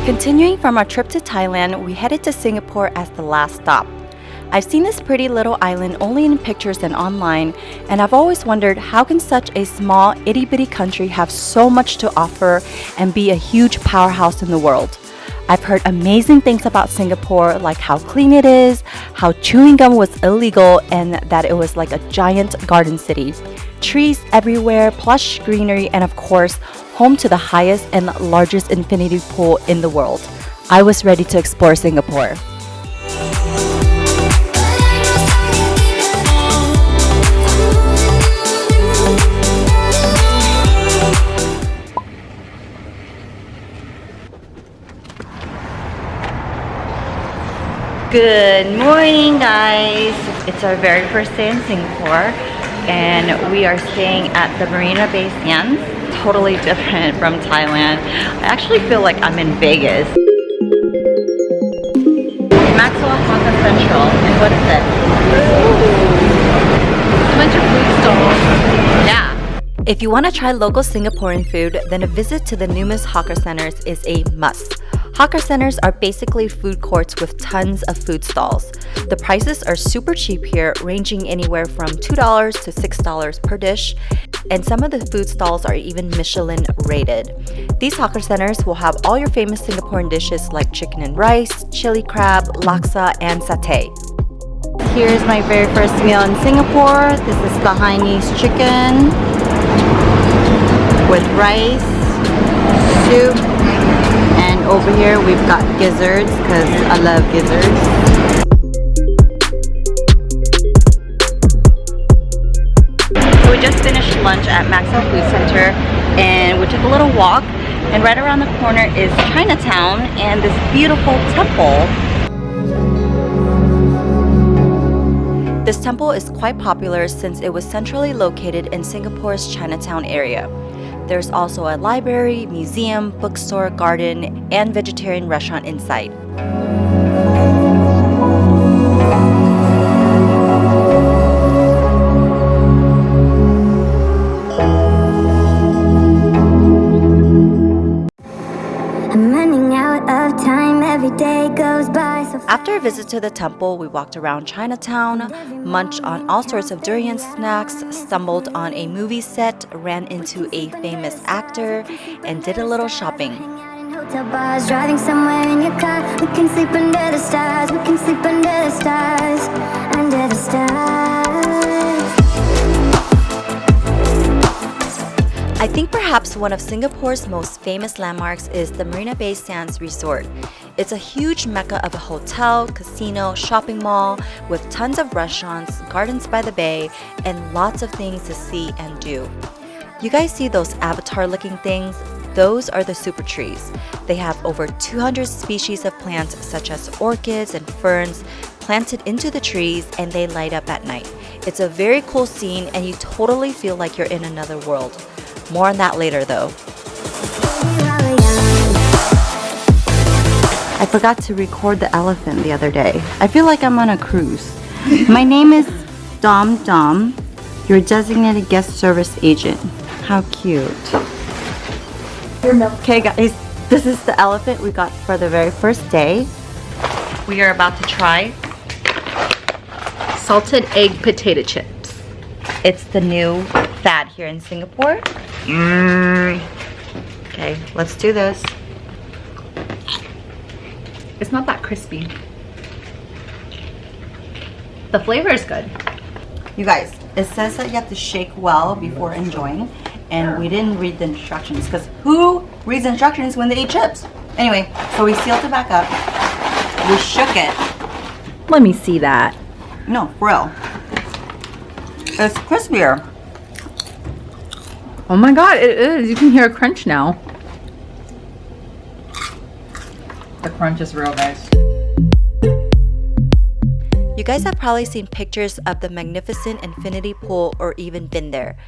Continuing from our trip to Thailand, we headed to Singapore as the last stop. I've seen this pretty little island only in pictures and online, and I've always wondered how can such a small itty-bitty country have so much to offer and be a huge powerhouse in the world. I've heard amazing things about Singapore, like how clean it is, how chewing gum was illegal, and that it was like a giant garden city. Trees everywhere, plush greenery, and of course, home to the highest and largest infinity pool in the world. I was ready to explore Singapore. Good morning, guys! It's our very first day in Singapore, and we are staying at the Marina Bay Tian. Totally different from Thailand. I actually feel like I'm in Vegas. Maxwell Hakka Central, and what is it? A bunch of food stalls. Yeah. If you want to try local Singaporean food, then a visit to the numerous hawker centers is a must. Hawker centers are basically food courts with tons of food stalls. The prices are super cheap here, ranging anywhere from $2 to $6 per dish, and some of the food stalls are even Michelin rated. These hawker centers will have all your famous Singaporean dishes like chicken and rice, chili crab, laksa, and satay. Here's my very first meal in Singapore. This is the Hainanese chicken with rice, soup, and over here we've got gizzards because I love gizzards. So we just finished lunch at Maxwell Food Center and we took a little walk, and right around the corner is Chinatown and this beautiful temple. This temple is quite popular since it was centrally located in Singapore's Chinatown area. There's also a library, museum, bookstore, garden, and vegetarian restaurant inside. I'm running out of time, every day goes by so fast. After a visit to the temple, we walked around Chinatown, munched on all sorts of durian snacks, stumbled on a movie set, ran into a famous actor, and did a little shopping. Hotel bars, driving somewhere in your car. We can sleep under the stars. We can sleep under the stars. Under the stars. I think perhaps one of Singapore's most famous landmarks is the Marina Bay Sands Resort. It's a huge mecca of a hotel, casino, shopping mall with tons of restaurants, gardens by the bay, and lots of things to see and do. You guys see those avatar-looking things? Those are the super trees. They have over 200 species of plants such as orchids and ferns planted into the trees, and they light up at night. It's a very cool scene and you totally feel like you're in another world. More on that later though. I forgot to record the elephant the other day. I feel like I'm on a cruise. My name is Dom Dom, your designated guest service agent. How cute. Okay guys, this is the elephant we got for the very first day. We are about to try salted egg potato chips. It's the new fad here in Singapore. Okay, let's do this. It's not that crispy. The flavor is good. You guys, it says that you have to shake well before enjoying, and we didn't read the instructions because who reads instructions when they eat chips? Anyway, so we sealed it back up. We shook it. Let me see that. No, for real. It's crispier. Oh my god, it is. You can hear a crunch now. The crunch is real, guys. You guys have probably seen pictures of the magnificent infinity pool or even been there.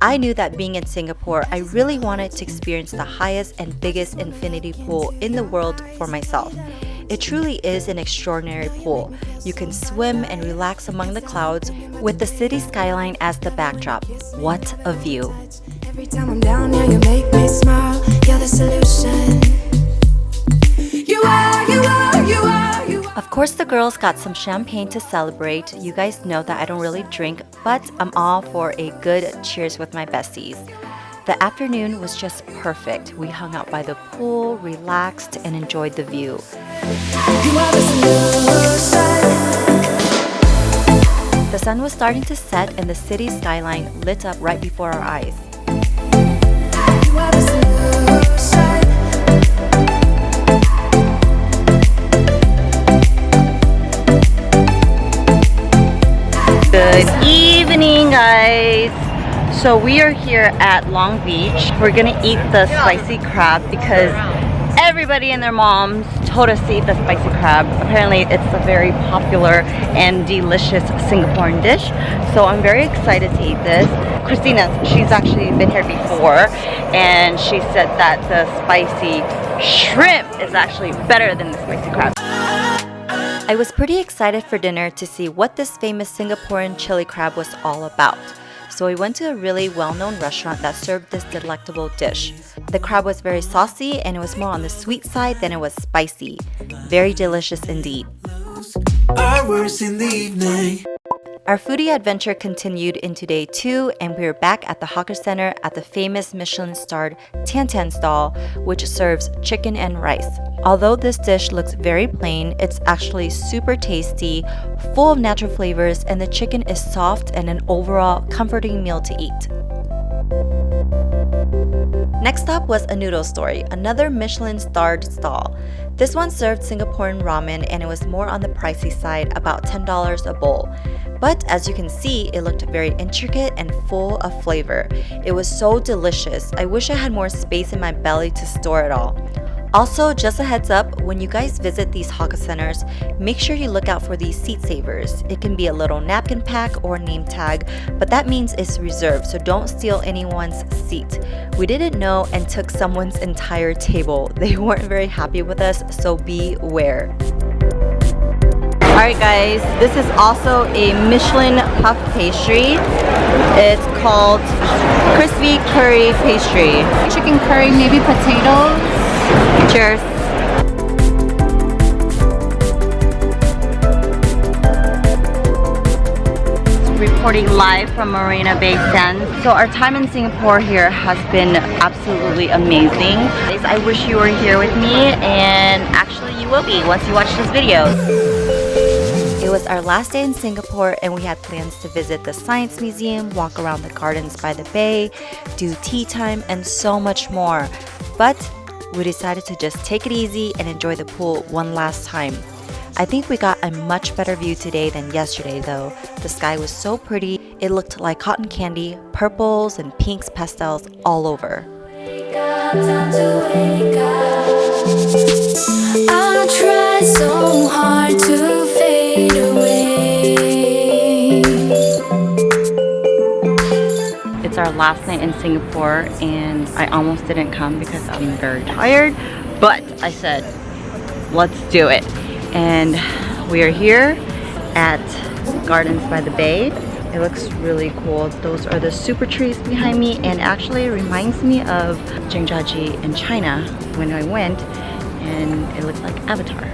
I knew that being in Singapore, I really wanted to experience the highest and biggest infinity pool in the world for myself. It truly is an extraordinary pool. You can swim and relax among the clouds with the city skyline as the backdrop. What a view. Every time I'm down here, you make me smile. You're the solution. course, the girls got some champagne to celebrate. You guys know that I don't really drink, but I'm all for a good cheers with my besties. The afternoon was just perfect. We hung out by the pool, relaxed, and enjoyed the view. The sun was starting to set and the city skyline lit up right before our eyes. Good evening, guys! So we are here at Long Beach. We're gonna eat the spicy crab because everybody and their moms told us to eat the spicy crab. Apparently it's a very popular and delicious Singaporean dish. So I'm very excited to eat this. Christina, she's actually been here before and she said that the spicy shrimp is actually better than the spicy crab. I was pretty excited for dinner to see what this famous Singaporean chili crab was all about. So we went to a really well-known restaurant that served this delectable dish. The crab was very saucy and it was more on the sweet side than it was spicy. Very delicious indeed. Our foodie adventure continued into day 2 and we were back at the hawker center at the famous Michelin-starred Tian stall, which serves chicken and rice. Although this dish looks very plain, it's actually super tasty, full of natural flavors, and the chicken is soft and an overall comforting meal to eat. Next stop was a Noodle Story, another Michelin-starred stall. This one served Singaporean ramen and it was more on the pricey side, about $10 a bowl. But as you can see, it looked very intricate and full of flavor. It was so delicious. I wish I had more space in my belly to store it all. Also, just a heads up, when you guys visit these hawker centers, make sure you look out for these seat savers. It can be a little napkin pack or name tag, but that means it's reserved, so don't steal anyone's seat. We didn't know and took someone's entire table. They weren't very happy with us, so beware. Alright guys, this is also a Michelin puff pastry. It's called crispy curry pastry. Chicken curry, maybe potatoes. Cheers. Reporting live from Marina Bay Sands. So our time in Singapore here has been absolutely amazing. I wish you were here with me, and actually you will be once you watch this video. It was our last day in Singapore and we had plans to visit the Science Museum, walk around the gardens by the bay, do tea time, and so much more. But we decided to just take it easy and enjoy the pool one last time. I think we got a much better view today than yesterday though. The sky was so pretty, it looked like cotton candy, purples and pinks pastels all over. I'll try so hard to fade away. It's our last night in Singapore and I almost didn't come because I'm very tired, but I said let's do it. And we are here at Gardens by the Bay. It looks really cool. Those are the super trees behind me and actually it reminds me of Zhangjiajie in China when I went, and it looks like Avatar.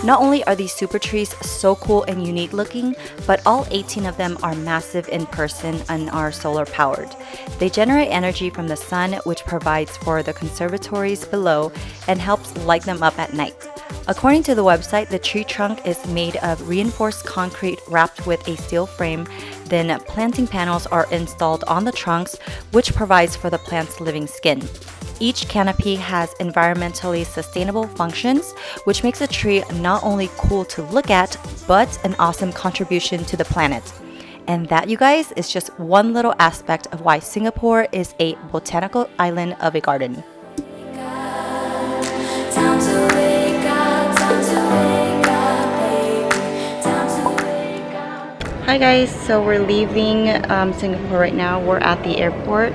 Not only are these super trees so cool and unique looking, but all 18 of them are massive in person and are solar powered. They generate energy from the sun, which provides for the conservatories below and helps light them up at night. According to the website, the tree trunk is made of reinforced concrete wrapped with a steel frame. Then planting panels are installed on the trunks, which provides for the plant's living skin. Each canopy has environmentally sustainable functions, which makes a tree not only cool to look at, but an awesome contribution to the planet. And that, you guys, is just one little aspect of why Singapore is a botanical island of a garden. Hi guys, so we're leaving Singapore right now. We're at the airport.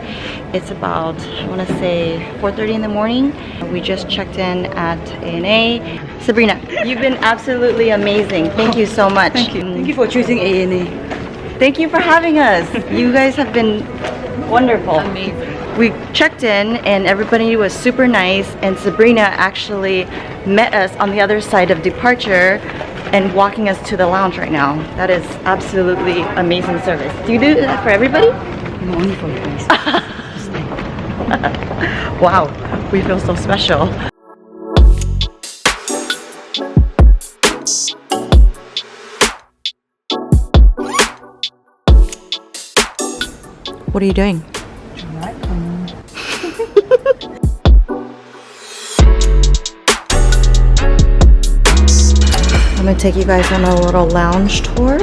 It's about, I want to say 4:30 in the morning. We just checked in at ANA. Sabrina, you've been absolutely amazing. Thank you so much. Thank you. Thank you for choosing ANA. Thank you for having us. You guys have been wonderful. Amazing. We checked in and everybody was super nice, and Sabrina actually met us on the other side of departure and walking us to the lounge right now. That is absolutely amazing service. Do you do that for everybody? No, only for you guys. Wow, we feel so special. What are you doing? I'm gonna take you guys on a little lounge tour.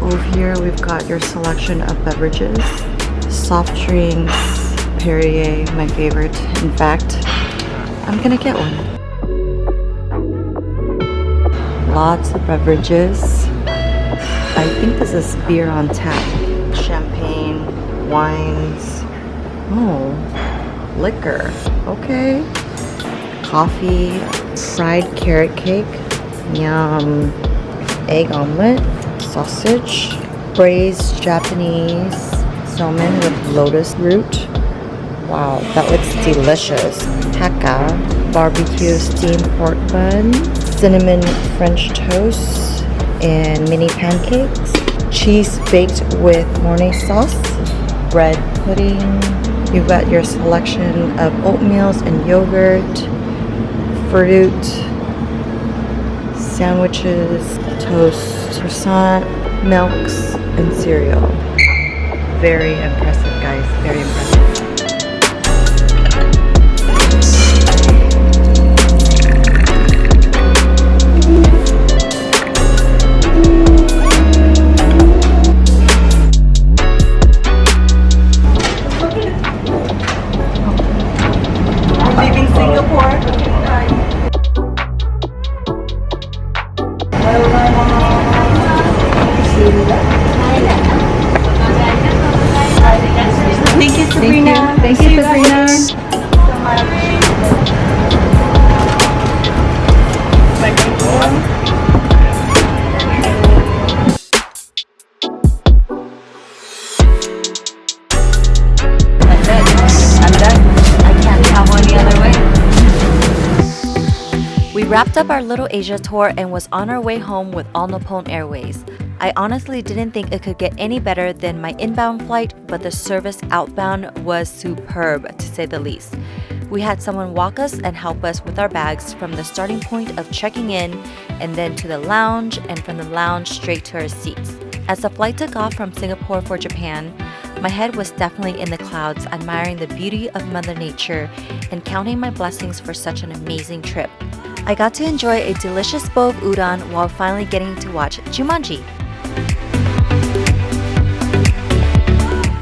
Over here we've got your selection of beverages. Soft drinks, Perrier, my favorite. In fact, I'm gonna get one. Lots of beverages. I think this is beer on tap. Champagne, wines. Oh, liquor. Okay. Coffee, fried carrot cake. Yum. Egg omelet, sausage, braised Japanese salmon with lotus root. Wow, that looks delicious. Hakka, barbecue steamed pork bun, cinnamon French toast, and mini pancakes. Cheese baked with Mornay sauce, bread pudding. You've got your selection of oatmeals and yogurt, fruit, sandwiches, toast, croissant, milks, and cereal. Very impressive, guys. Very impressive. Leaving Singapore. Thank you, Sabrina. Thank you, Sabrina. That's it. I'm done. I can't travel any other way. We wrapped up our little Asia tour and was on our way home with All Nippon Airways. I honestly didn't think it could get any better than my inbound flight, but the service outbound was superb, to say the least. We had someone walk us and help us with our bags from the starting point of checking in and then to the lounge, and from the lounge straight to our seats. As the flight took off from Singapore for Japan, my head was definitely in the clouds, admiring the beauty of Mother Nature and counting my blessings for such an amazing trip. I got to enjoy a delicious bowl of udon while finally getting to watch Jumanji.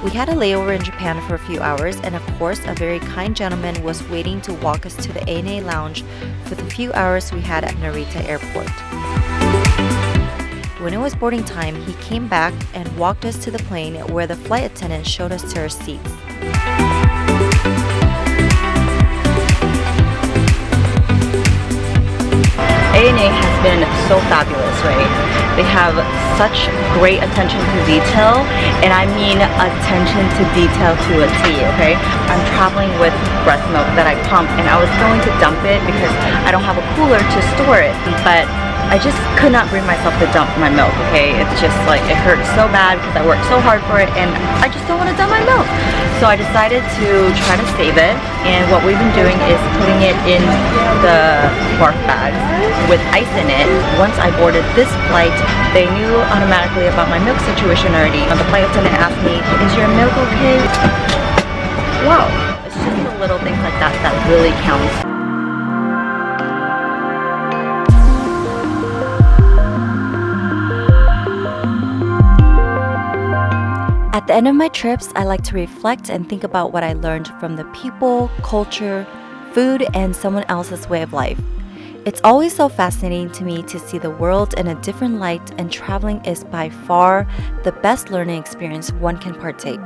We had a layover in Japan for a few hours, and of course a very kind gentleman was waiting to walk us to the ANA lounge for the few hours we had at Narita Airport. When it was boarding time, he came back and walked us to the plane where the flight attendant showed us to our seats. ANA has been so fabulous, right? They have such great attention to detail, and I mean attention to detail to a T, okay? I'm traveling with breast milk that I pump, and I was going to dump it because I don't have a cooler to store it, but I just could not bring myself to dump my milk, okay? It's just like, it hurts so bad because I worked so hard for it, and I just don't want to dump my milk. So I decided to try to save it, and what we've been doing is putting it in the barf bags with ice in it. Once I boarded this flight, they knew automatically about my milk situation already. The flight attendant asked me, "Is your milk okay?" Wow, it's just the little things like that that really counts. At the end of my trips, I like to reflect and think about what I learned from the people, culture, food, and someone else's way of life. It's always so fascinating to me to see the world in a different light, and traveling is by far the best learning experience one can partake.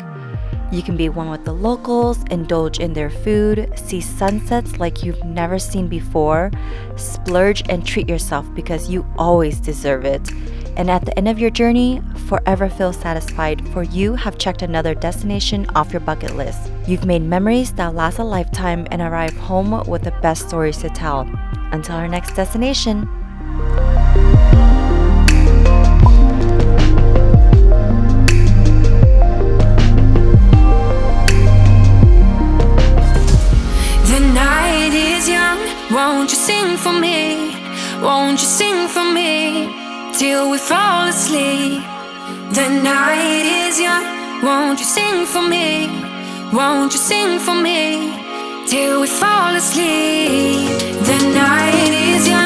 You can be one with the locals, indulge in their food, see sunsets like you've never seen before, splurge and treat yourself because you always deserve it, And at the end of your journey, forever feel satisfied, for you have checked another destination off your bucket list. You've made memories that last a lifetime and arrive home with the best stories to tell. Until our next destination. The night is young, won't you sing for me? Won't you sing for me till we fall asleep? The night is young, won't you sing for me? Won't you sing for me till we fall asleep? The night